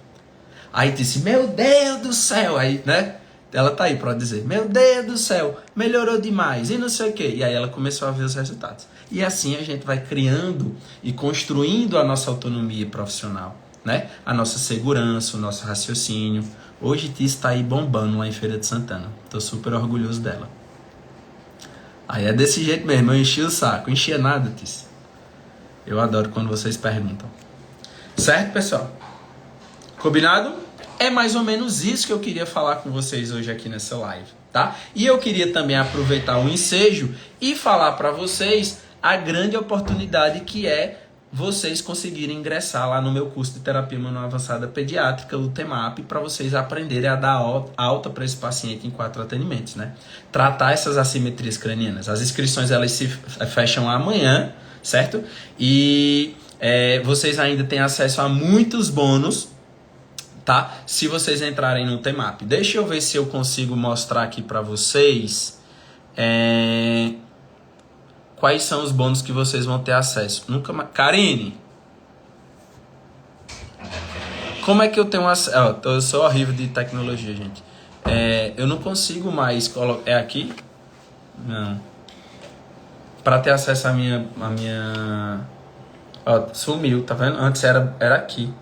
Aí disse, meu Deus do céu, aí, né? Ela tá aí para dizer, meu Deus do céu, melhorou demais e não sei o quê. E aí ela começou a ver os resultados. E assim a gente vai criando e construindo a nossa autonomia profissional, né? A nossa segurança, o nosso raciocínio. Hoje Tiz está aí bombando lá em Feira de Santana. Tô super orgulhoso dela. Aí é desse jeito mesmo, eu enchi o saco. Enchia nada, Tiz. Eu adoro quando vocês perguntam. Certo, pessoal? Combinado? É mais ou menos isso que eu queria falar com vocês hoje aqui nessa live, tá? E eu queria também aproveitar o ensejo e falar para vocês a grande oportunidade que é vocês conseguirem ingressar lá no meu curso de terapia manual avançada pediátrica, o TEMAP, para vocês aprenderem a dar alta para esse paciente em 4 atendimentos, né? Tratar essas assimetrias cranianas. As inscrições elas se fecham amanhã, certo? E vocês ainda têm acesso a muitos bônus, tá? Se vocês entrarem no TEMAP. Deixa eu ver se eu consigo mostrar aqui para vocês quais são os bônus que vocês vão ter acesso. Nunca mais... Karine! Como é que eu tenho acesso... Eu sou horrível de tecnologia, gente. Eu não consigo mais colocar... É aqui? Não. Para ter acesso à minha... sumiu, tá vendo? Antes era aqui.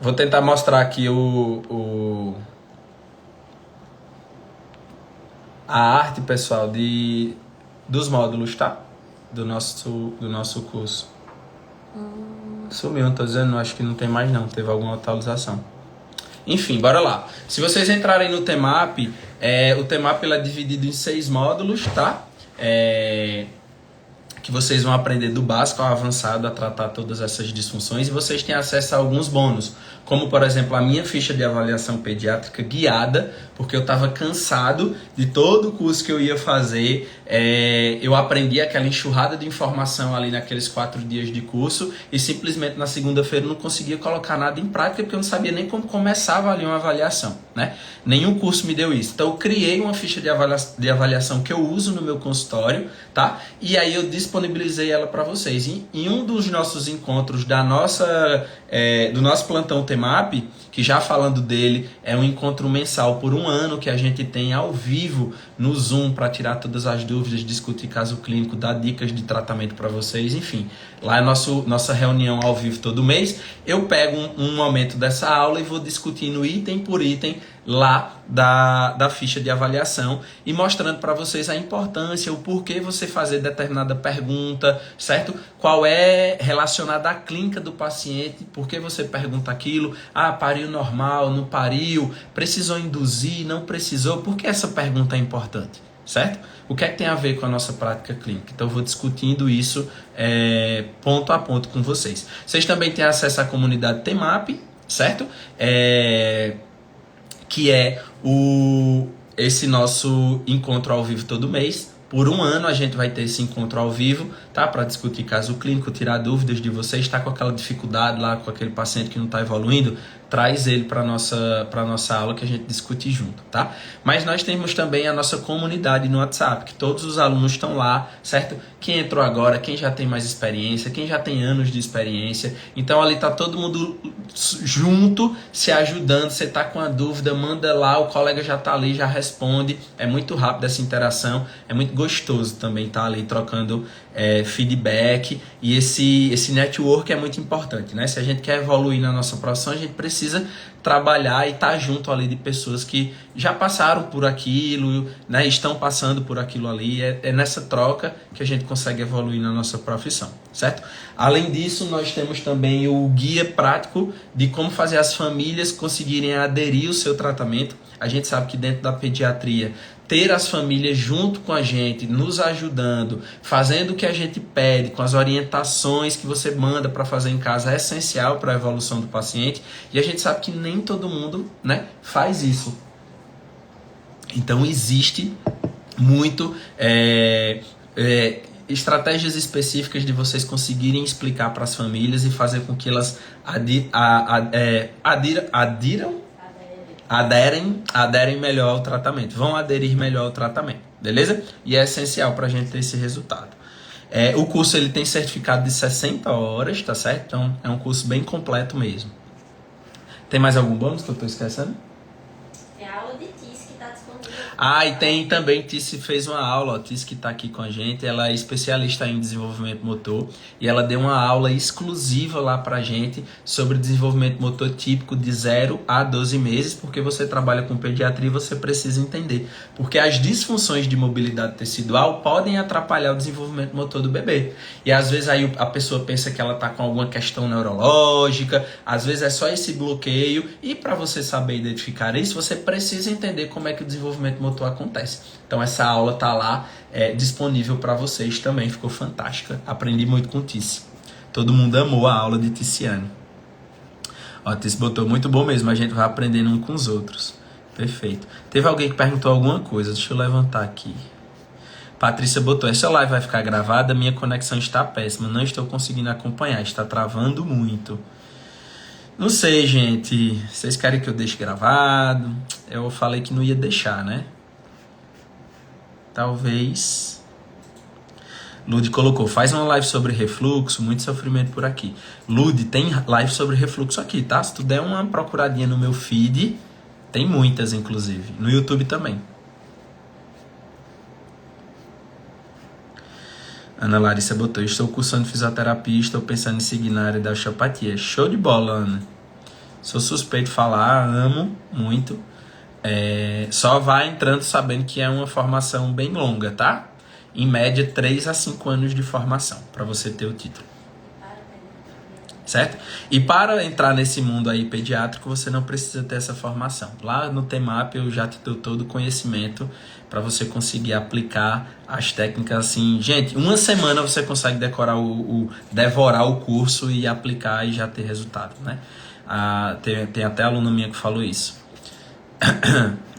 Vou tentar mostrar aqui a arte, pessoal, dos módulos, tá? Do nosso curso. Sumiu, não tô dizendo, acho que não tem mais não, teve alguma atualização. Enfim, bora lá. Se vocês entrarem no Temap, o Temap ele é dividido em 6 módulos, tá? Que vocês vão aprender do básico ao avançado a tratar todas essas disfunções, e vocês têm acesso a alguns bônus, como por exemplo a minha ficha de avaliação pediátrica guiada, porque eu estava cansado de todo o curso que eu ia fazer. Eu aprendi aquela enxurrada de informação ali naqueles 4 dias de curso e simplesmente na segunda-feira não conseguia colocar nada em prática porque eu não sabia nem como começava ali uma avaliação, né? Nenhum curso me deu isso. Então eu criei uma ficha de avaliação que eu uso no meu consultório, tá? E aí eu disponibilizei ela para vocês. Em um dos nossos encontros do nosso plantão Temap, que já falando dele, é um encontro mensal por 1 ano que a gente tem ao vivo no Zoom para tirar todas as dúvidas, discutir caso clínico, dar dicas de tratamento para vocês, enfim. Lá é nossa reunião ao vivo todo mês. Eu pego um momento dessa aula e vou discutindo item por item lá da ficha de avaliação e mostrando para vocês a importância, o porquê você fazer determinada pergunta, certo? Qual é relacionada à clínica do paciente, por que você pergunta aquilo, pariu normal, não pariu, precisou induzir, não precisou, por que essa pergunta é importante, certo? O que é que tem a ver com a nossa prática clínica? Então eu vou discutindo isso ponto a ponto com vocês. Vocês também têm acesso à comunidade Temap, certo? Que é esse nosso encontro ao vivo todo mês. Por 1 ano a gente vai ter esse encontro ao vivo, tá? Para discutir caso clínico, tirar dúvidas de vocês. Está com aquela dificuldade lá com aquele paciente que não está evoluindo, traz ele para nossa aula que a gente discute junto, tá? Mas nós temos também a nossa comunidade no WhatsApp, que todos os alunos estão lá, certo? Quem entrou agora, quem já tem mais experiência, quem já tem anos de experiência. Então ali tá todo mundo junto, se ajudando. Você tá com a dúvida, manda lá, o colega já tá ali, já responde. É muito rápido essa interação, é muito gostoso também estar ali trocando feedback, e esse network é muito importante, né? Se a gente quer evoluir na nossa profissão, a gente precisa trabalhar e estar junto ali de pessoas que já passaram por aquilo, né? Estão passando por aquilo ali. É nessa troca que a gente consegue evoluir na nossa profissão, certo? Além disso, nós temos também o guia prático de como fazer as famílias conseguirem aderir ao seu tratamento. A gente sabe que dentro da pediatria, ter as famílias junto com a gente, nos ajudando, fazendo o que a gente pede, com as orientações que você manda para fazer em casa, é essencial para a evolução do paciente. E a gente sabe que nem todo mundo, né, faz isso. Então existe muito estratégias específicas de vocês conseguirem explicar para as famílias e fazer com que elas aderem melhor ao tratamento, vão aderir melhor ao tratamento, beleza? E é essencial para a gente ter esse resultado. O curso ele tem certificado de 60 horas, tá certo? Então é um curso bem completo mesmo. Tem mais algum bônus que eu estou esquecendo? Tem a aula de TIS que está disponível. E tem também, Tice fez uma aula, a Tice que está aqui com a gente, ela é especialista em desenvolvimento motor, e ela deu uma aula exclusiva lá pra gente sobre desenvolvimento motor típico de 0 a 12 meses, porque você trabalha com pediatria e você precisa entender, porque as disfunções de mobilidade tecidual podem atrapalhar o desenvolvimento motor do bebê, e às vezes aí a pessoa pensa que ela está com alguma questão neurológica, às vezes é só esse bloqueio, e para você saber identificar isso, você precisa entender como é que o desenvolvimento motor acontece. Então essa aula tá lá disponível para vocês também, ficou fantástica. Aprendi muito com Tice. Todo mundo amou a aula de Ticiane. Ó, Tice botou muito bom mesmo, a gente vai aprendendo um com os outros. Perfeito. Teve alguém que perguntou alguma coisa, deixa eu levantar aqui. Patrícia botou, essa live vai ficar gravada, minha conexão está péssima, não estou conseguindo acompanhar, está travando muito. Não sei, gente, vocês querem que eu deixe gravado? Eu falei que não ia deixar, né? Talvez. Lud colocou, faz uma live sobre refluxo, muito sofrimento por aqui. Lud, tem live sobre refluxo aqui, tá? Se tu der uma procuradinha no meu feed, tem muitas, inclusive. No YouTube também. Ana Larissa botou, estou cursando fisioterapia, estou pensando em seguir na área da osteopatia. Show de bola, Ana. Sou suspeito de falar, amo muito. Só vai entrando sabendo que é uma formação bem longa, tá? Em média, 3 a 5 anos de formação, para você ter o título. certo? E para entrar nesse mundo aí pediátrico, você não precisa ter essa formação. Lá no TEMAP eu já te dou todo o conhecimento para você conseguir aplicar as técnicas assim. Gente, uma semana você consegue devorar o curso e aplicar e já ter resultado, né? Tem até aluna minha que falou isso.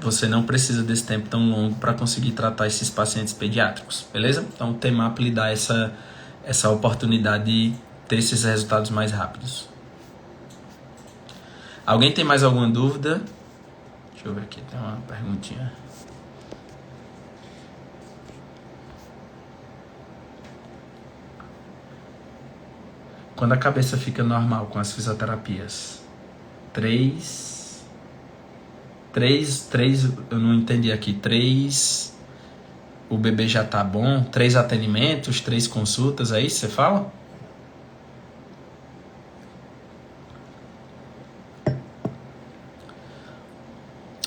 Você não precisa desse tempo tão longo para conseguir tratar esses pacientes pediátricos, beleza? Então o TEMAP lhe dá essa oportunidade de ter esses resultados mais rápidos. Alguém tem mais alguma dúvida? Deixa eu ver aqui, tem uma perguntinha. Quando a cabeça fica normal com as fisioterapias? 3, eu não entendi aqui. 3, o bebê já tá bom? 3 atendimentos, 3 consultas, é isso que você fala?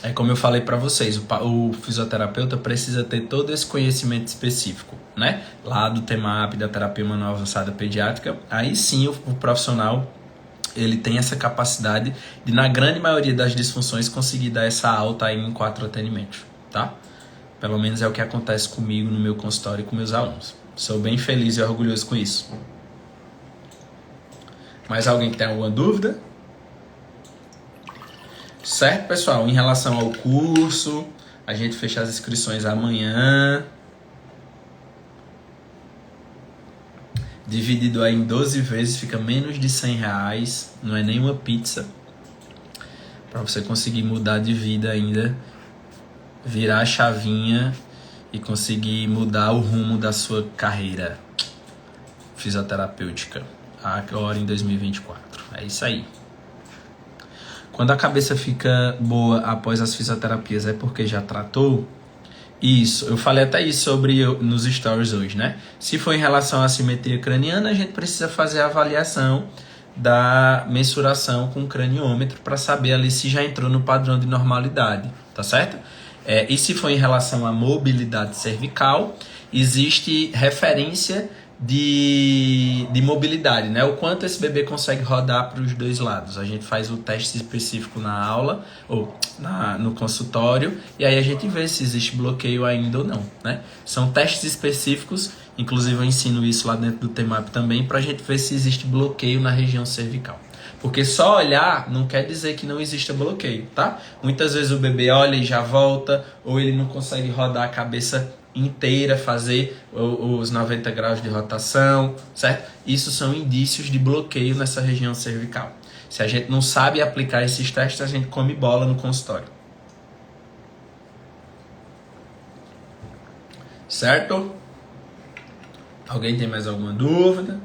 É como eu falei para vocês, o fisioterapeuta precisa ter todo esse conhecimento específico, né? Lá do TEMAP, da terapia manual avançada pediátrica, aí sim o profissional ele tem essa capacidade de, na grande maioria das disfunções, conseguir dar essa alta aí em 4 atendimentos, tá? Pelo menos é o que acontece comigo no meu consultório e com meus alunos. Sou bem feliz e orgulhoso com isso. Mais alguém que tem alguma dúvida? Certo, pessoal? Em relação ao curso, a gente fecha as inscrições amanhã. Dividido aí em 12 vezes, fica menos de R$100. Não é nem uma pizza. Para você conseguir mudar de vida ainda. Virar a chavinha e conseguir mudar o rumo da sua carreira fisioterapêutica. Agora em 2024. É isso aí. Quando a cabeça fica boa após as fisioterapias, é porque já tratou? Isso, eu falei até isso nos stories hoje, né? Se for em relação à assimetria craniana, a gente precisa fazer a avaliação da mensuração com o craniômetro para saber ali se já entrou no padrão de normalidade, tá certo? E se for em relação à mobilidade cervical, existe referência de mobilidade, né? O quanto esse bebê consegue rodar para os dois lados. A gente faz o teste específico na aula ou no consultório e aí a gente vê se existe bloqueio ainda ou não, né? São testes específicos, inclusive eu ensino isso lá dentro do TEMAP também, para a gente ver se existe bloqueio na região cervical. Porque só olhar não quer dizer que não exista bloqueio, tá? Muitas vezes o bebê olha e já volta, ou ele não consegue rodar a cabeça inteira, fazer os 90 graus de rotação, certo? Isso são indícios de bloqueio nessa região cervical. Se a gente não sabe aplicar esses testes, a gente come bola no consultório. Certo? Alguém tem mais alguma dúvida?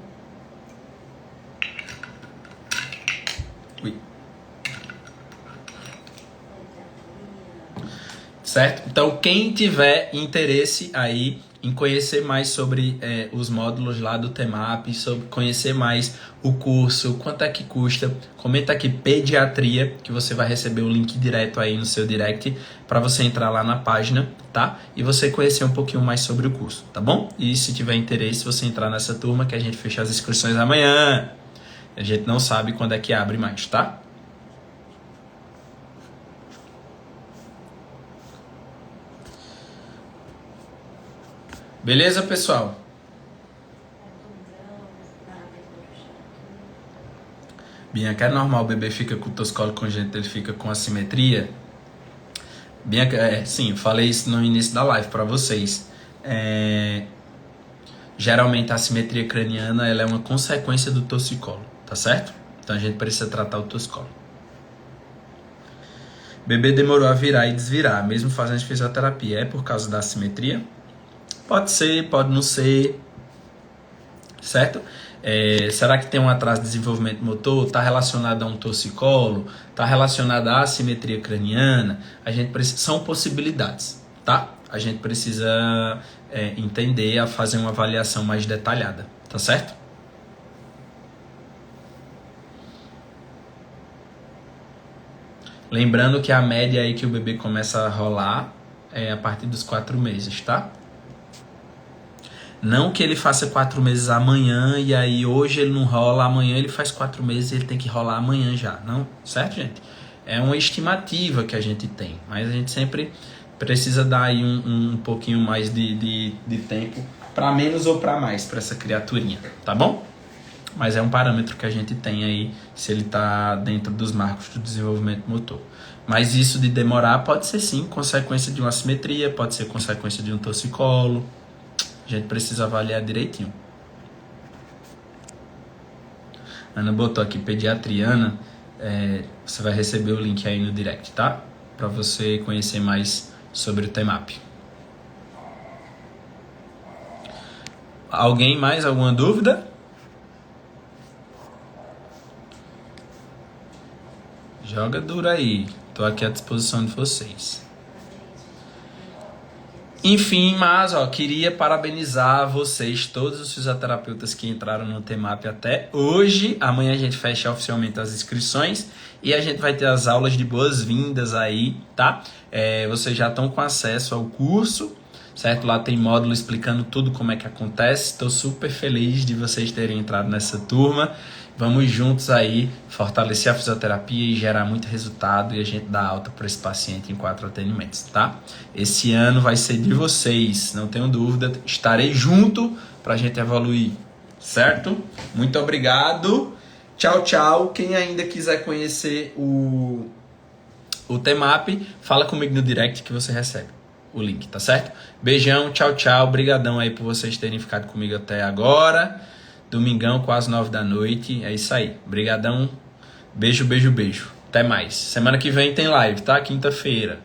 Certo? Então, quem tiver interesse aí em conhecer mais sobre os módulos lá do TEMAP, sobre conhecer mais o curso, quanto é que custa, comenta aqui pediatria, que você vai receber o link direto aí no seu direct para você entrar lá na página, tá? E você conhecer um pouquinho mais sobre o curso, tá bom? E se tiver interesse, você entrar nessa turma que a gente fecha as inscrições amanhã. A gente não sabe quando é que abre mais, tá? Beleza, pessoal? Bianca, é normal o bebê fica com o toscolo congênito, ele fica com assimetria? Bianca, sim, eu falei isso no início da live para vocês. Geralmente a assimetria craniana ela é uma consequência do torcicolo, tá certo? Então a gente precisa tratar o torcicolo. Bebê demorou a virar e desvirar, mesmo fazendo fisioterapia, é por causa da assimetria? Pode ser, pode não ser, certo? Será que tem um atraso de desenvolvimento motor? Está relacionado a um torcicolo? Está relacionado à assimetria craniana? São possibilidades, tá? A gente precisa entender, a fazer uma avaliação mais detalhada, tá certo? Lembrando que a média aí que o bebê começa a rolar é a partir dos 4 meses, tá? Não que ele faça 4 meses amanhã e aí hoje ele não rola, amanhã ele faz 4 meses e ele tem que rolar amanhã já. Não, certo, gente? É uma estimativa que a gente tem, mas a gente sempre precisa dar aí um pouquinho mais de tempo para menos ou para mais para essa criaturinha, tá bom? Mas é um parâmetro que a gente tem aí se ele está dentro dos marcos do desenvolvimento motor. Mas isso de demorar pode ser sim consequência de uma assimetria, pode ser consequência de um torcicolo. A gente precisa avaliar direitinho. Ana botou aqui pediatriana. Você vai receber o link aí no direct, tá? Para você conhecer mais sobre o TEMAP. Alguém mais? Alguma dúvida? Joga duro aí. Tô aqui à disposição de vocês. Enfim, mas queria parabenizar vocês, todos os fisioterapeutas que entraram no TEMAP até hoje. Amanhã a gente fecha oficialmente as inscrições e a gente vai ter as aulas de boas-vindas aí, tá? Vocês já estão com acesso ao curso, certo? Lá tem módulo explicando tudo como é que acontece. Estou super feliz de vocês terem entrado nessa turma. Vamos juntos aí fortalecer a fisioterapia e gerar muito resultado e a gente dar alta para esse paciente em 4 atendimentos, tá? Esse ano vai ser de vocês, não tenho dúvida. Estarei junto para a gente evoluir, certo? Muito obrigado. Tchau, tchau. Quem ainda quiser conhecer o TEMAP, fala comigo no direct que você recebe o link, tá certo? Beijão, tchau, tchau. Obrigadão aí por vocês terem ficado comigo até agora. Domingão, quase 9 da noite. É isso aí. Obrigadão. Beijo, beijo, beijo. Até mais. Semana que vem tem live, tá? Quinta-feira.